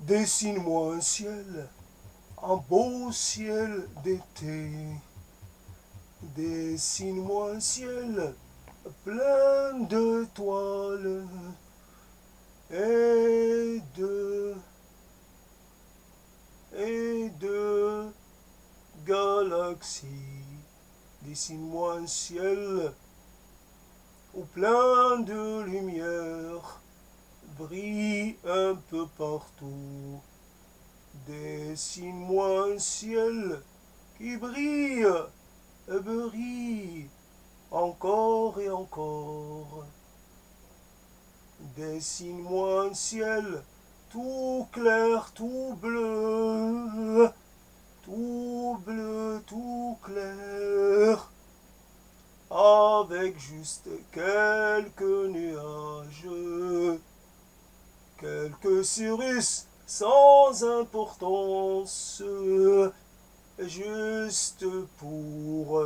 Dessine-moi un beau ciel d'été. Dessine-moi un ciel plein d'étoiles et de galaxies. Dessine-moi un ciel où plein de lumière brille un peu partout. Dessine-moi un ciel qui brille encore et encore. Dessine-moi un ciel tout clair, tout clair, avec juste quelques nuages, quelques cirrus sans importance, juste pour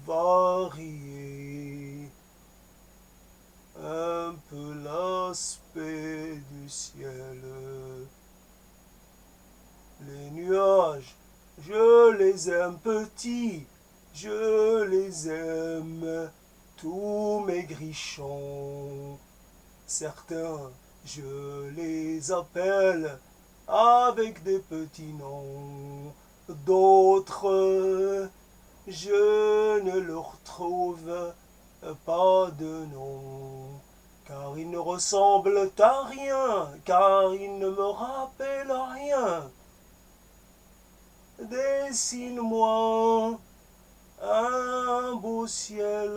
varier un peu l'aspect du ciel. Les nuages, je les aime petits, je les aime tous maigrichons. Certains, je les appelle avec des petits noms. D'autres, je ne leur trouve pas de nom. Car ils ne ressemblent à rien, car ils ne me rappellent à rien. Dessine-moi un beau ciel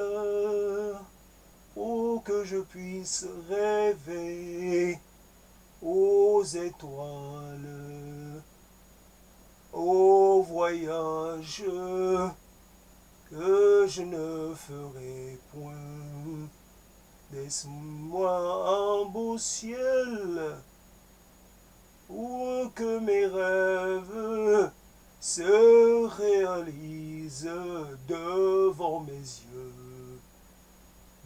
pour que je puisse rêver aux étoiles, aux voyages que je ne ferai point. Dessine-moi un beau ciel pour que mes rêves se réalisent devant mes yeux.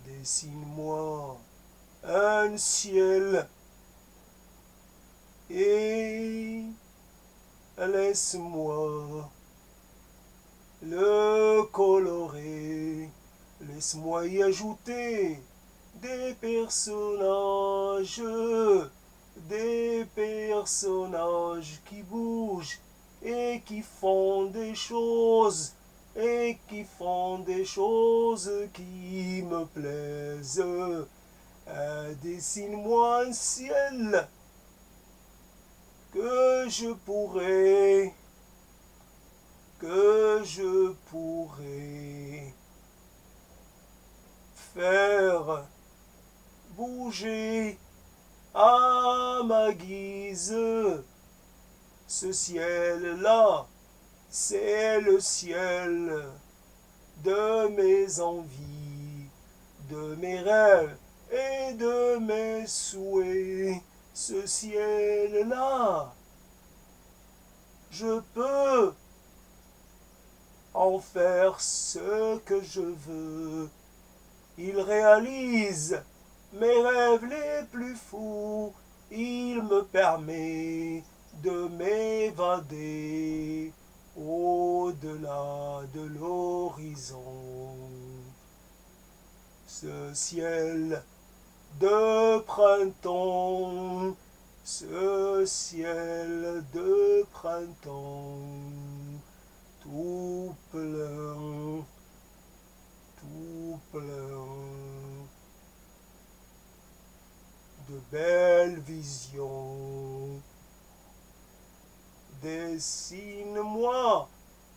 Dessine-moi un ciel et laisse-moi le colorer. Laisse-moi y ajouter des personnages qui bougent et qui font des choses qui me plaisent. Dessine-moi un ciel que je pourrais faire bouger à ma guise. Ce ciel-là, c'est le ciel de mes envies, de mes rêves et de mes souhaits. Ce ciel-là, je peux en faire ce que je veux. Il réalise mes rêves les plus fous. Il me permet de m'évader au-delà de l'horizon. Ce ciel de printemps, ce ciel de printemps, tout plein de belles visions. Dessine-moi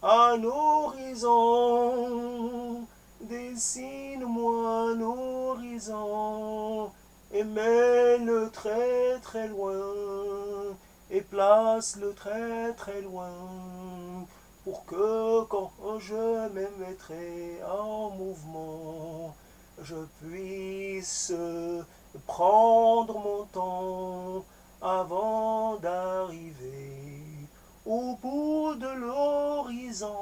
un horizon, dessine-moi un horizon, et mets-le très très loin, et place-le très très loin, pour que quand je me mettrai en mouvement, je puisse prendre mon temps avant d'arriver au bout de l'horizon.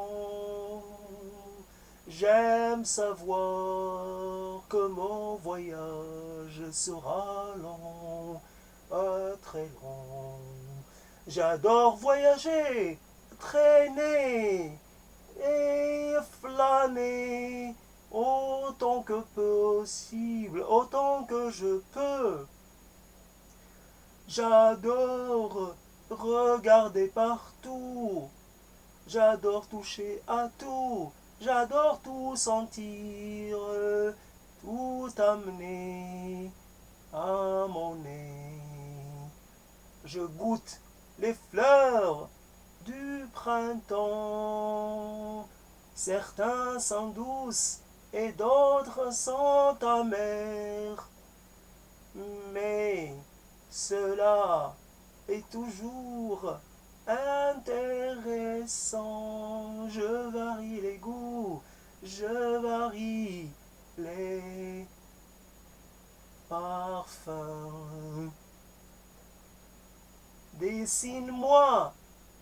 J'aime savoir que mon voyage sera long, très long. J'adore voyager, traîner et flâner autant que possible, autant que je peux. J'adore regarder partout, j'adore toucher à tout, j'adore tout sentir, tout amener à mon nez. Je goûte les fleurs du printemps. Certains sont douces et d'autres sont amers. Mais cela est toujours intéressant. Je varie les goûts, je varie les parfums. Dessine-moi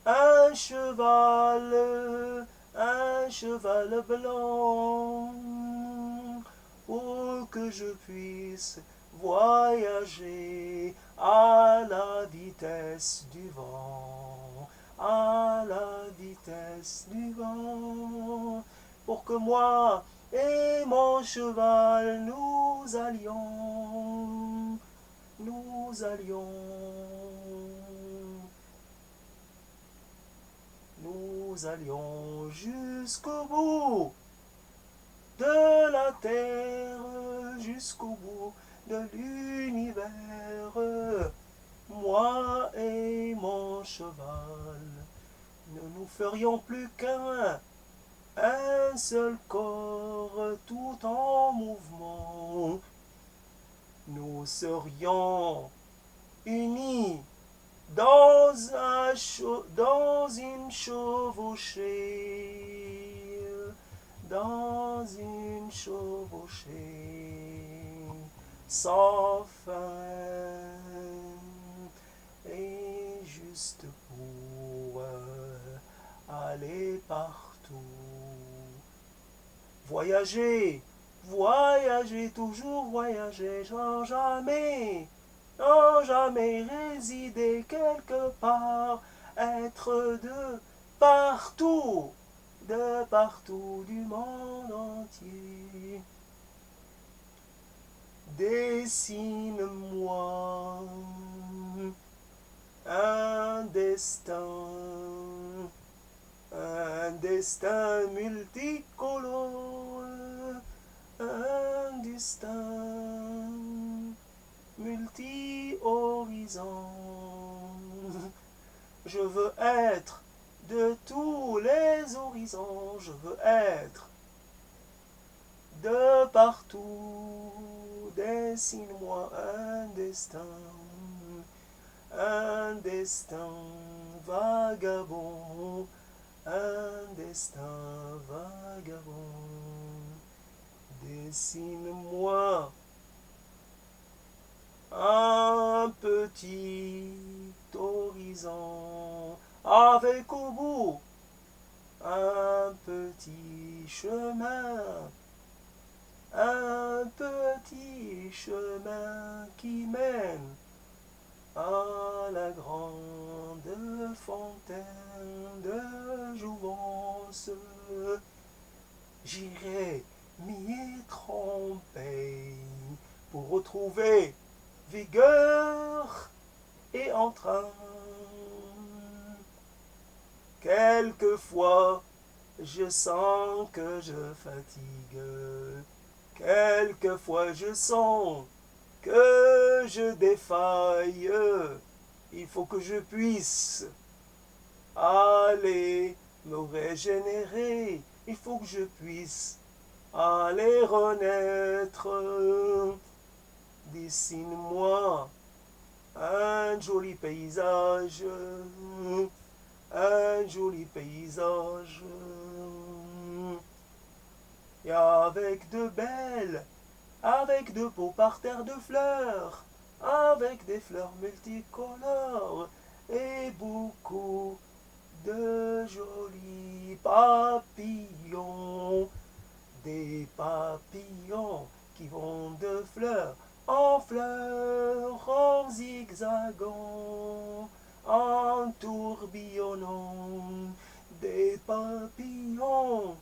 un cheval blanc, pour que je puisse voyager à la vitesse du vent, à la vitesse du vent, pour que moi et mon cheval nous allions jusqu'au bout de la terre, jusqu'au bout de l'univers. Moi et mon cheval, ne nous ferions plus un seul corps tout en mouvement. Nous serions unis dans une chevauchée, dans une chevauchée sans fin, et juste pour aller partout. Voyager, voyager, toujours voyager, sans jamais résider quelque part, être de partout du monde entier. Dessine-moi un destin multicolore, un destin multi-horizon. Je veux être de tous les horizons, je veux être de partout. Dessine-moi un destin vagabond, un destin vagabond. Dessine-moi un petit horizon avec au bout un petit chemin qui mène à la grande fontaine de jouvence. J'irai m'y tromper pour retrouver vigueur et entrain. Quelquefois, je sens que je fatigue. Quelquefois, je sens que je défaille. Il faut que je puisse aller me régénérer. Il faut que je puisse aller renaître. Dessine-moi un joli paysage, un joli paysage, et avec de beaux parterres de fleurs, avec des fleurs multicolores, et beaucoup de jolis papillons, des papillons qui vont de fleurs en fleurs, en zigzag. hexagone, en tourbillonnant des papillons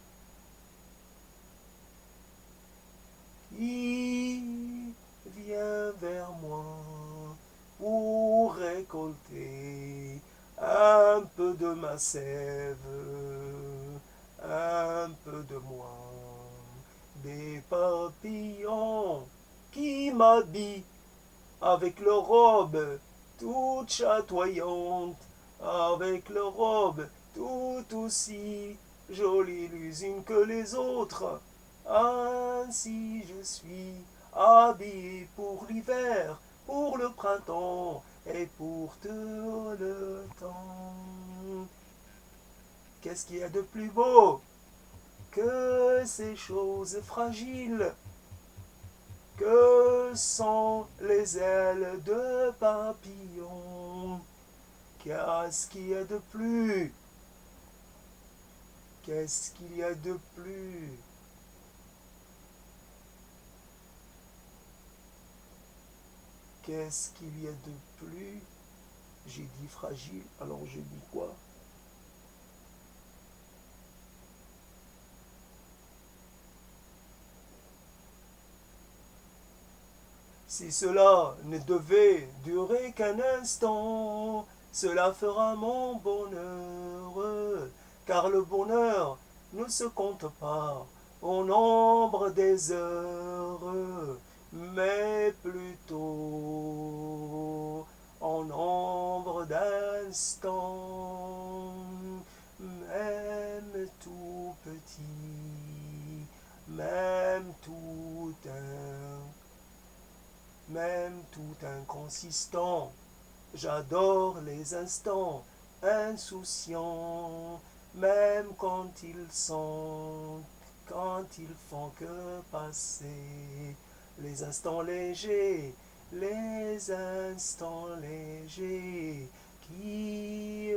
qui vient vers moi pour récolter un peu de ma sève, un peu de moi, des papillons qui m'habillent avec leurs robes toutes chatoyantes, avec leurs robes tout aussi jolies les unes que les autres. Ainsi je suis habillé pour l'hiver, pour le printemps et pour tout le temps. Qu'est-ce qu'il y a de plus beau que ces choses fragiles que sont les ailes de papillon? Qu'est-ce qu'il y a de plus? Qu'est-ce qu'il y a de plus? Qu'est-ce qu'il y a de plus? J'ai dit fragile, alors je dis quoi? Si cela ne devait durer qu'un instant, cela fera mon bonheur, car le bonheur ne se compte pas au nombre des heures, mais plutôt en nombre d'instants, même tout petit, même tout inconsistant. J'adore les instants insouciants, même quand ils font que passer. Les instants légers, les instants légers qui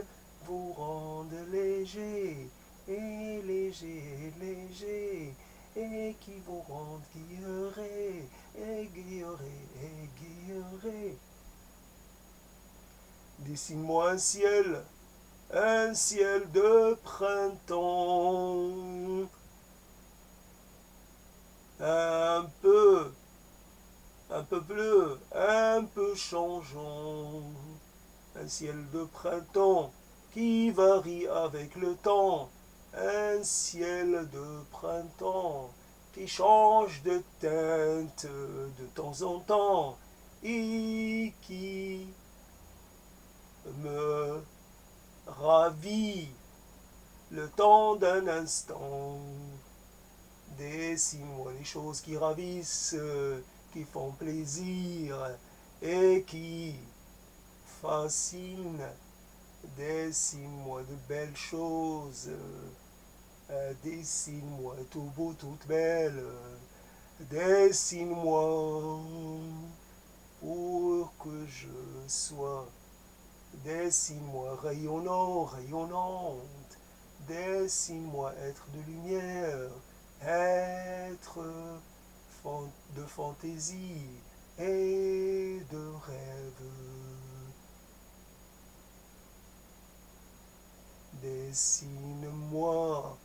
vous rendent léger et léger, léger et qui vous rendent guillerés, aiguillerés, aiguillerés. Dessine-moi un ciel de printemps, un peu, un peu bleu, un peu changeant, un ciel de printemps qui varie avec le temps, un ciel de printemps qui change de teinte de temps en temps et qui me ravit le temps d'un instant. Dessine-moi les choses qui ravissent, qui font plaisir et qui fascinent. Dessine-moi de belles choses. Dessine-moi tout beau, toute belle. Dessine-moi pour que je sois. Dessine-moi rayonnant, rayonnante. Dessine-moi être de lumière, être de fantaisie et de rêve. Dessine-moi,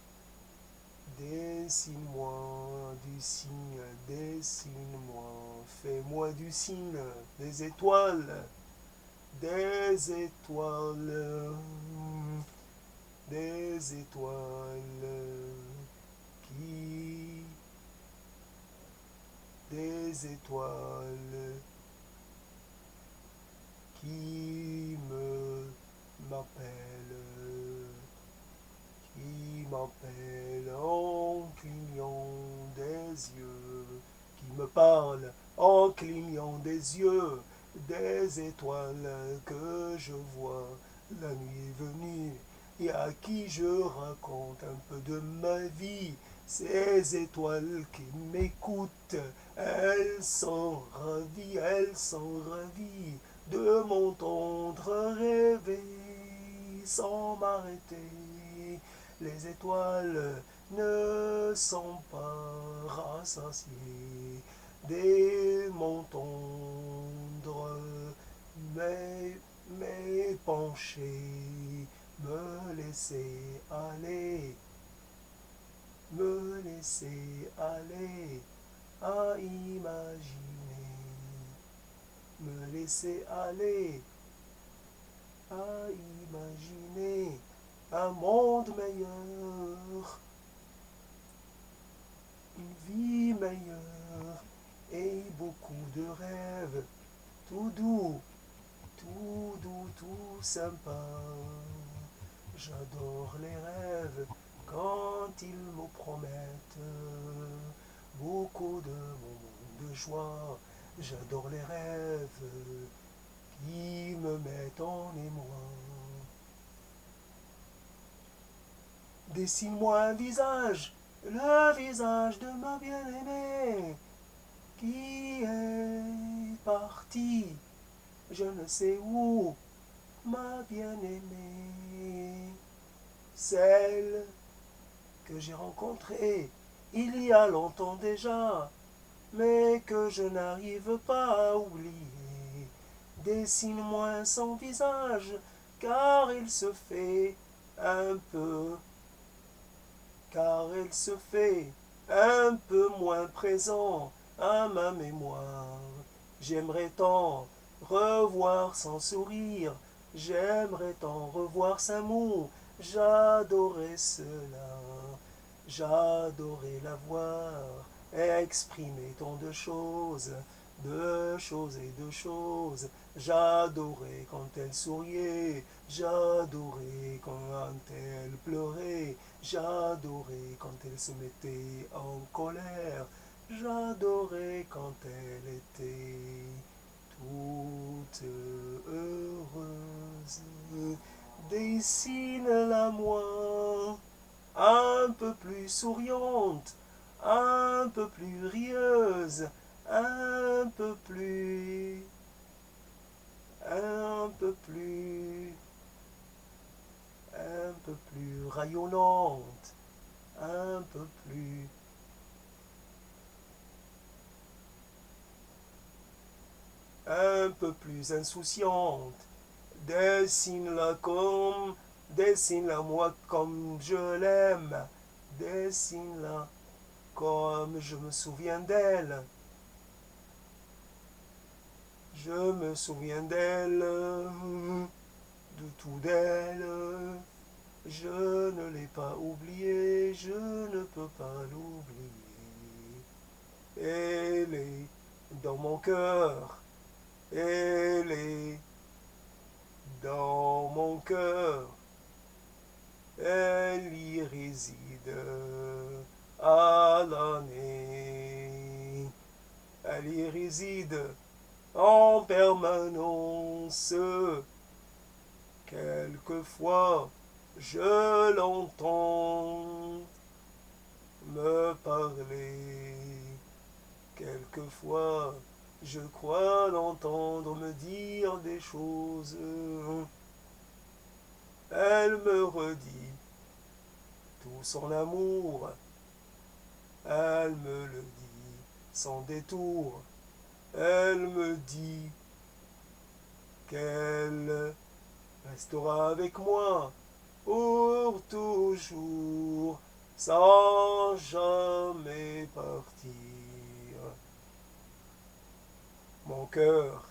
dessine-moi du signe, dessine-moi, fais-moi du signe, des étoiles, des étoiles, des étoiles qui, des étoiles qui m'appelle en clignant des yeux, qui me parle en clignant des yeux, des étoiles que je vois la nuit est venue et à qui je raconte un peu de ma vie. Ces étoiles qui m'écoutent, elles sont ravies de m'entendre rêver sans m'arrêter. Les étoiles ne sont pas rassasiées de m'entendre mais pencher, me laisser aller, me laisser aller à imaginer, me laisser aller à imaginer un monde meilleur, une vie meilleure et beaucoup de rêves, tout doux, tout doux, tout sympa. J'adore les rêves quand ils me promettent beaucoup de moments de joie. J'adore les rêves qui me mettent en émoi. Dessine-moi un visage, le visage de ma bien-aimée, qui est partie, je ne sais où, ma bien-aimée, celle que j'ai rencontrée il y a longtemps déjà, mais que je n'arrive pas à oublier. Dessine-moi son visage, car il se fait un peu, car il se fait un peu moins présent à ma mémoire. J'aimerais tant revoir son sourire, j'aimerais tant revoir sa moue, j'adorais cela, j'adorais la voir exprimer tant de choses et de choses. J'adorais quand elle souriait, j'adorais quand elle pleurait, j'adorais quand elle se mettait en colère, j'adorais quand elle était toute heureuse. Dessine-la moi un peu plus souriante, un peu plus rieuse, un peu plus, un peu plus, un peu plus rayonnante, un peu plus insouciante. Dessine-la comme, dessine-la moi comme je l'aime. Dessine-la comme je me souviens d'elle. Je me souviens d'elle, de tout d'elle. Je ne l'ai pas oubliée, je ne peux pas l'oublier. Elle est dans mon cœur, elle est dans mon cœur, elle y réside à l'année. Elle y réside en permanence. Quelquefois, je l'entends me parler. Quelquefois, je crois l'entendre me dire des choses. Elle me redit tout son amour. Elle me le dit sans détour. Elle me dit qu'elle restera avec moi pour toujours, sans jamais partir. Mon cœur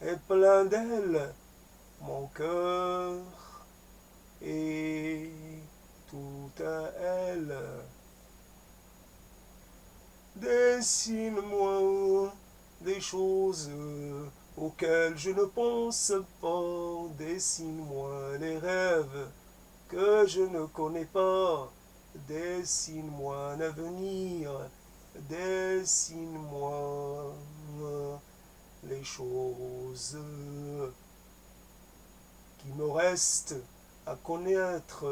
est plein d'elle, mon cœur est tout à elle. Dessine-moi des choses auxquelles je ne pense pas. Dessine-moi les rêves que je ne connais pas. Dessine-moi un avenir. Dessine-moi les choses qui me restent à connaître,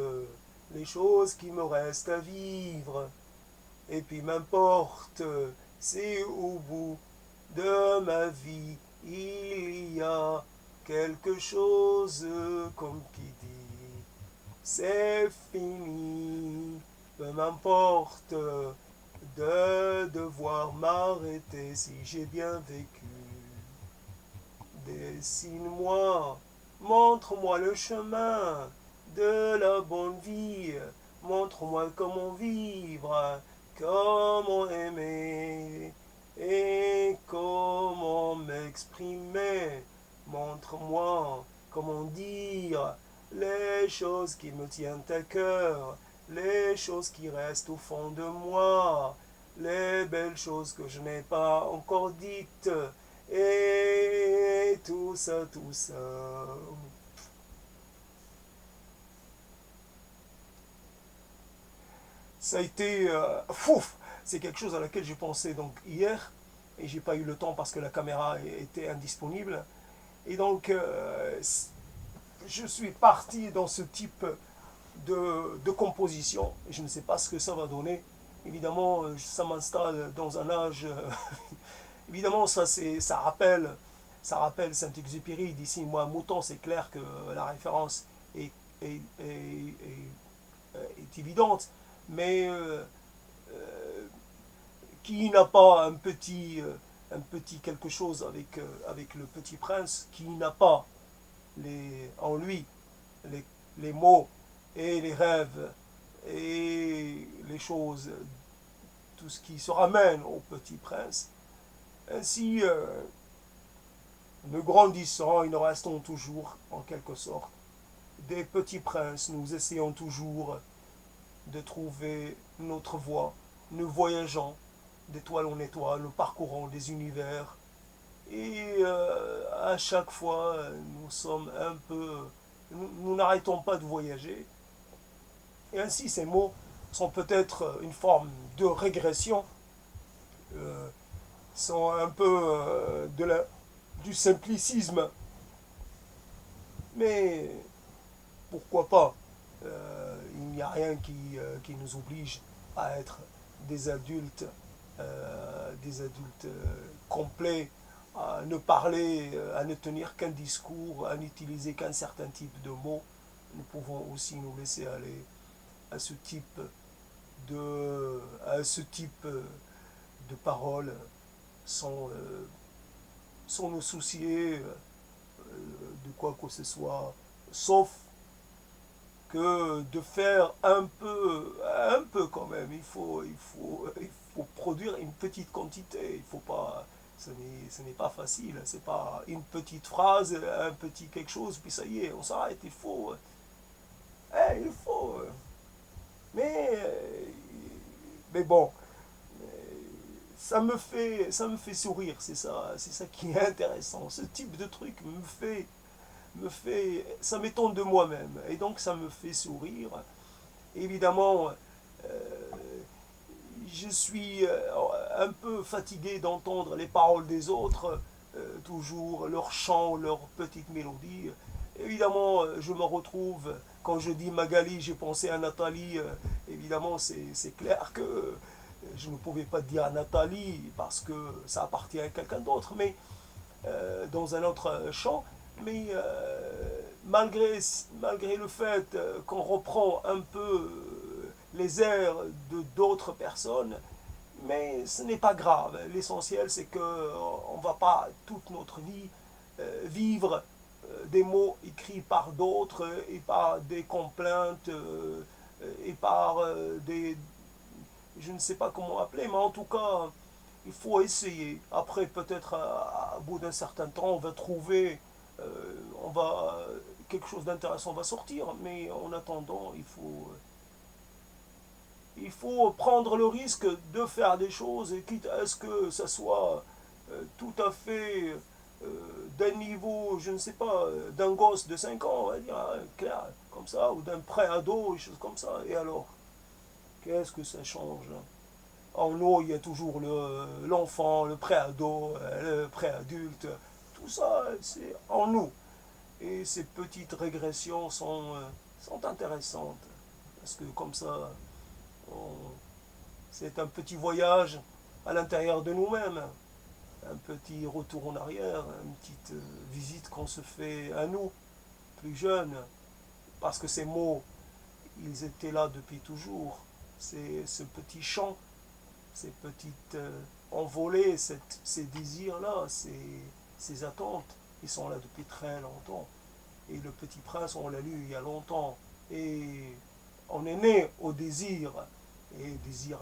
les choses qui me restent à vivre. Et puis m'importe si au bout de ma vie il y a quelque chose comme qui dit c'est fini. Peu m'importe de devoir m'arrêter si j'ai bien vécu. Des dessine-moi, montre-moi le chemin de la bonne vie, montre-moi comment vivre, comment aimer et comment m'exprimer. Montre-moi comment dire les choses qui me tiennent à cœur, les choses qui restent au fond de moi, les belles choses que je n'ai pas encore dites, et tout ça, tout ça. Ça a été fouf. C'est quelque chose à laquelle j'ai pensé donc hier et j'ai pas eu le temps parce que la caméra était indisponible. Et donc je suis parti dans ce type de composition. Je ne sais pas ce que ça va donner. Évidemment, ça m'installe dans un âge. Évidemment, ça rappelle Saint-Exupéry. D'ici moi, Mouton, c'est clair que la référence est, est, est, est évidente. Mais qui n'a pas un petit quelque chose avec le petit prince, qui n'a pas en lui les, les mots et les rêves et les choses, tout ce qui se ramène au petit prince. Ainsi, nous grandissons et nous restons toujours, en quelque sorte, des petits princes. Nous essayons toujours de trouver notre voie. Nous voyageons d'étoile en étoile, nous parcourons des univers. Et à chaque fois, nous sommes un peu... Nous n'arrêtons pas de voyager. Et ainsi, ces mots sont peut-être une forme de régression, euh, sont un peu du simplicisme. Mais pourquoi pas? Il n'y a rien qui nous oblige à être des adultes complets, à ne parler, à ne tenir qu'un discours, à n'utiliser qu'un certain type de mots. Nous pouvons aussi nous laisser aller à ce type à ce type de paroles sans, sans nous soucier de quoi que ce soit, sauf que de faire un peu quand même. Il faut produire une petite quantité. Il faut pas, ce n'est pas facile. C'est pas une petite phrase, un petit quelque chose, puis ça y est, on s'arrête. Il faut. Mais, mais bon, ça me fait sourire. C'est ça qui est intéressant. Ce type de truc ça m'étonne de moi-même et donc ça me fait sourire. Évidemment, je suis un peu fatigué d'entendre les paroles des autres, toujours leurs chants, leurs petites mélodies. Évidemment, je me retrouve, quand je dis Magali, j'ai pensé à Nathalie. Évidemment, c'est clair que je ne pouvais pas dire à Nathalie parce que ça appartient à quelqu'un d'autre, mais dans un autre chant. Mais malgré le fait qu'on reprend un peu les airs de d'autres personnes, mais ce n'est pas grave. L'essentiel, c'est qu'on ne va pas toute notre vie vivre des mots écrits par d'autres et par des complaintes et par des... Je ne sais pas comment appeler, mais en tout cas, il faut essayer. Après, peut-être, au bout d'un certain temps, on va trouver, on va, quelque chose d'intéressant va sortir, mais en attendant, il faut prendre le risque de faire des choses, et quitte à ce que ça soit tout à fait d'un niveau, je ne sais pas, d'un gosse de 5 ans, on va dire, hein, clair, comme ça, ou d'un pré-ado, des choses comme ça. Et alors, qu'est-ce que ça change? En nous, il y a toujours l'enfant, le pré-ado, le pré-adulte. Tout ça, c'est en nous. Et ces petites régressions sont intéressantes. Parce que comme ça, c'est un petit voyage à l'intérieur de nous-mêmes. Un petit retour en arrière, une petite visite qu'on se fait à nous, plus jeunes. Parce que ces mots, ils étaient là depuis toujours. C'est ce petit chant, ces petites envolées, ces désirs-là, ces attentes. Ils sont là depuis très longtemps. Et le Petit Prince, on l'a lu il y a longtemps. Et on est né au désir, et désir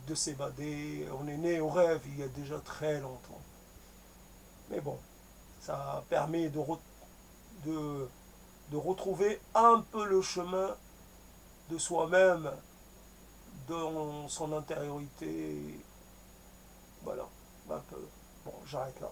de s'évader. On est né au rêve il y a déjà très longtemps. Mais bon, ça permet de, de retrouver un peu le chemin de soi-même, dans son intériorité. Voilà, un peu. Bon, j'arrête là.